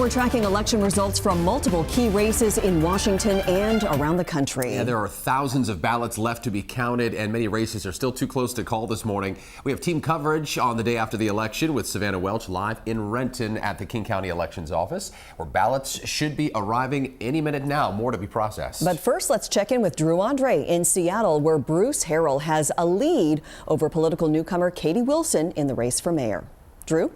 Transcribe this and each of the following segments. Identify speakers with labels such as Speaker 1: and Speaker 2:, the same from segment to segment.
Speaker 1: We're tracking election results from multiple key races in Washington and around the country.
Speaker 2: Yeah, there are thousands of ballots left to be counted, and many races are still too close to call this morning. We have team coverage on the day after the election with Savannah Welch live in Renton at the King County Elections Office, where ballots should be arriving any minute now, more to be processed.
Speaker 1: But first, let's check in with Drew Andre in Seattle, where Bruce Harrell has a lead over political newcomer Katie Wilson in the race for mayor. Drew?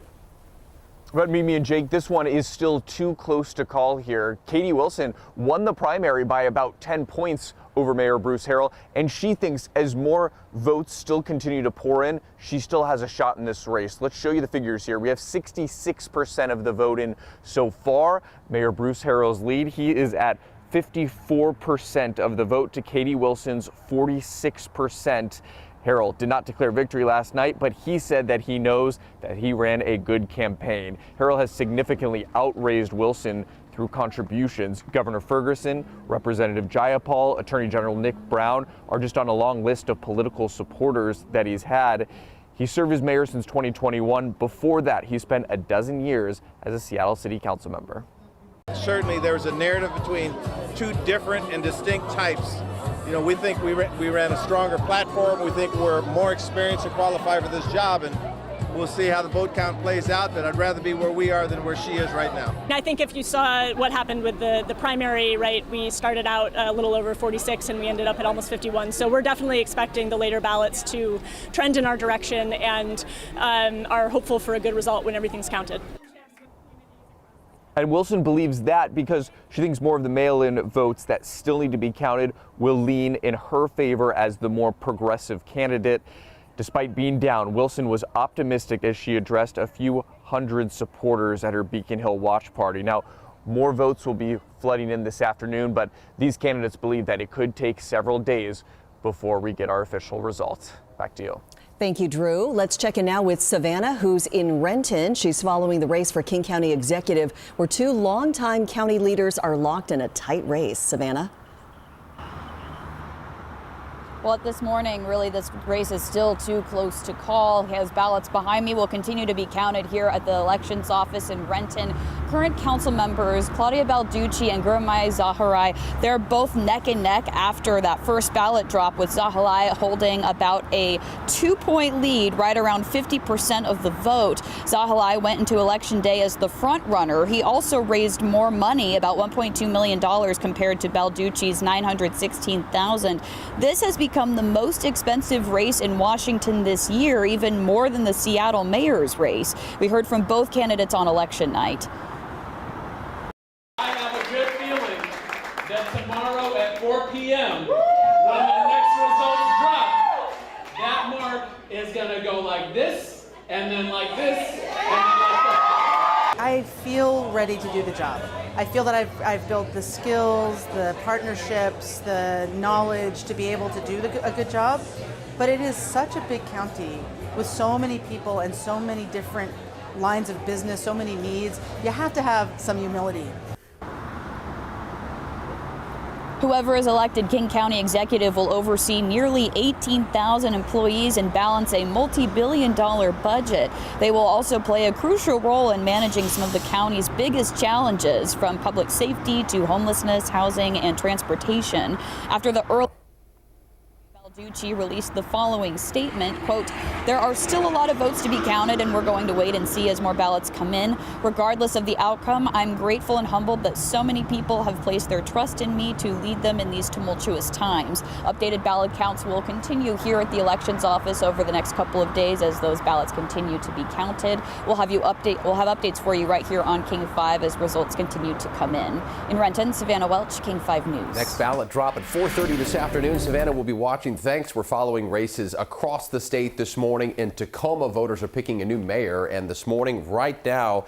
Speaker 3: But Mimi and Jake, this one is still too close to call here. Katie Wilson won the primary by about 10 points over Mayor Bruce Harrell, and she thinks as more votes still continue to pour in, she still has a shot in this race. Let's show you the figures here. We have 66% of the vote in so far. Mayor Bruce Harrell's lead, he is at 54% of the vote to Katie Wilson's 46%. Harrell did not declare victory last night, but he said that he knows that he ran a good campaign. Harrell has significantly outraised Wilson through contributions. Governor Ferguson, Representative Jayapal, Attorney General Nick Brown are just on a long list of political supporters that he's had. He served as mayor since 2021. Before that, he spent a dozen years as a Seattle City Council member.
Speaker 4: Certainly there's a narrative between two different and distinct types. You know, we think we ran a stronger platform. We think we're more experienced and qualified for this job, and we'll see how the vote count plays out, but I'd rather be where we are than where she is right now.
Speaker 5: I think if you saw what happened with the primary, right, we started out a little over 46 and we ended up at almost 51. So we're definitely expecting the later ballots to trend in our direction and are hopeful for a good result when everything's counted.
Speaker 3: And Wilson believes that because she thinks more of the mail-in votes that still need to be counted will lean in her favor as the more progressive candidate. Despite being down, Wilson was optimistic as she addressed a few hundred supporters at her Beacon Hill watch party. Now, more votes will be flooding in this afternoon, but these candidates believe that it could take several days before we get our official results. Back to you.
Speaker 1: Thank you, Drew. Let's check in now with Savannah, who's in Renton. She's following the race for King County Executive, where two longtime county leaders are locked in a tight race. Savannah?
Speaker 6: Well, this morning, really, this race is still too close to call. His ballots behind me will continue to be counted here at the elections office in Renton. Current council members Claudia Balducci and Gurmai Zaharai, they're both neck and neck after that first ballot drop, with Zaharai holding about a 2-point lead, right around 50% of the vote. Zaharai went into election day as the front runner. He also raised more money, about $1.2 million compared to Balducci's $916,000. This has become the most expensive race in Washington this year, even more than the Seattle mayor's race. We heard from both candidates on election night.
Speaker 7: I have a good feeling that tomorrow at 4 p.m., when the next results drop, that mark is going to go like this, and then like this, and then like that.
Speaker 8: I feel ready to do the job. I feel that I've built the skills, the partnerships, the knowledge to be able to do a good job. But it is such a big county with so many people and so many different lines of business, so many needs. You have to have some humility.
Speaker 6: Whoever is elected King County Executive will oversee nearly 18,000 employees and balance a multi-billion-dollar budget. They will also play a crucial role in managing some of the county's biggest challenges, from public safety to homelessness, housing, and transportation. After the early Balducci released the following statement, quote, "There are still a lot of votes to be counted, and we're going to wait and see as more ballots come in. Regardless of the outcome, I'm grateful and humbled that so many people have placed their trust in me to lead them in these tumultuous times." Updated ballot counts will continue here at the elections office over the next couple of days as those ballots continue to be counted. We'll have updates for you right here on King 5 as results continue to come in. In Renton, Savannah Welch, King 5 News.
Speaker 2: Next ballot drop at 4:30 this afternoon. Savannah will be watching. Thanks. We're following races across the state this morning. In Tacoma, voters are picking a new mayor, and this morning, right now,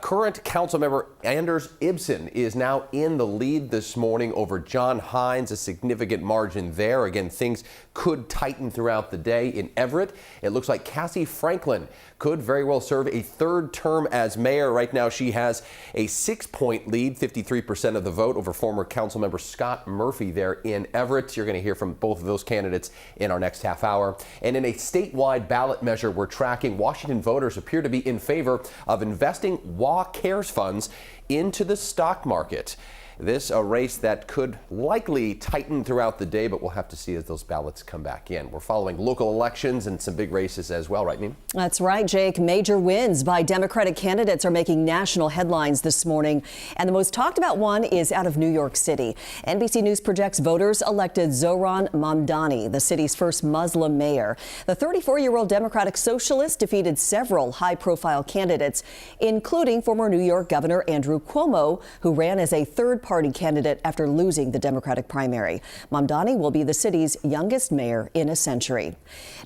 Speaker 2: current council member Anders Ibsen is now in the lead this morning over John Hines, a significant margin there. Again, things could tighten throughout the day. In Everett, it looks like Cassie Franklin could very well serve a third term as mayor. Right now, she has a 6-point lead, 53% of the vote, over former council member Scott Murphy there in Everett. You're going to hear from both of those candidates in our next half hour. And in a statewide ballot measure we're tracking, Washington voters appear to be in favor of investing WA Cares funds into the stock market. This a race that could likely tighten throughout the day, but we'll have to see as those ballots come back in. We're following local elections and some big races as well, right, Neem?
Speaker 1: That's right, Jake. Major wins by Democratic candidates are making national headlines this morning. And the most talked about one is out of New York City. NBC News projects voters elected Zohran Mamdani, the city's first Muslim mayor. The 34-year-old Democratic socialist defeated several high-profile candidates, including former New York Governor Andrew Cuomo, who ran as a third-party candidate after losing the Democratic primary. Mamdani will be the city's youngest mayor in a century.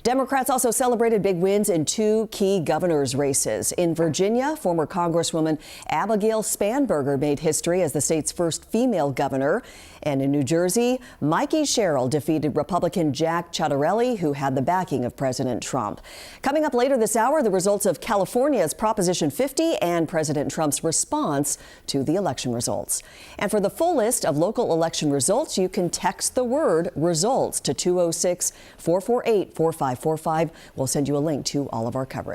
Speaker 1: Democrats also celebrated big wins in two key governor's races. In Virginia, former Congresswoman Abigail Spanberger made history as the state's first female governor. And in New Jersey, Mikey Sherrill defeated Republican Jack Ciattarelli, who had the backing of President Trump. Coming up later this hour, the results of California's Proposition 50 and President Trump's response to the election results. And for the full list of local election results, you can text the word results to 206-448-4545. We'll send you a link to all of our coverage.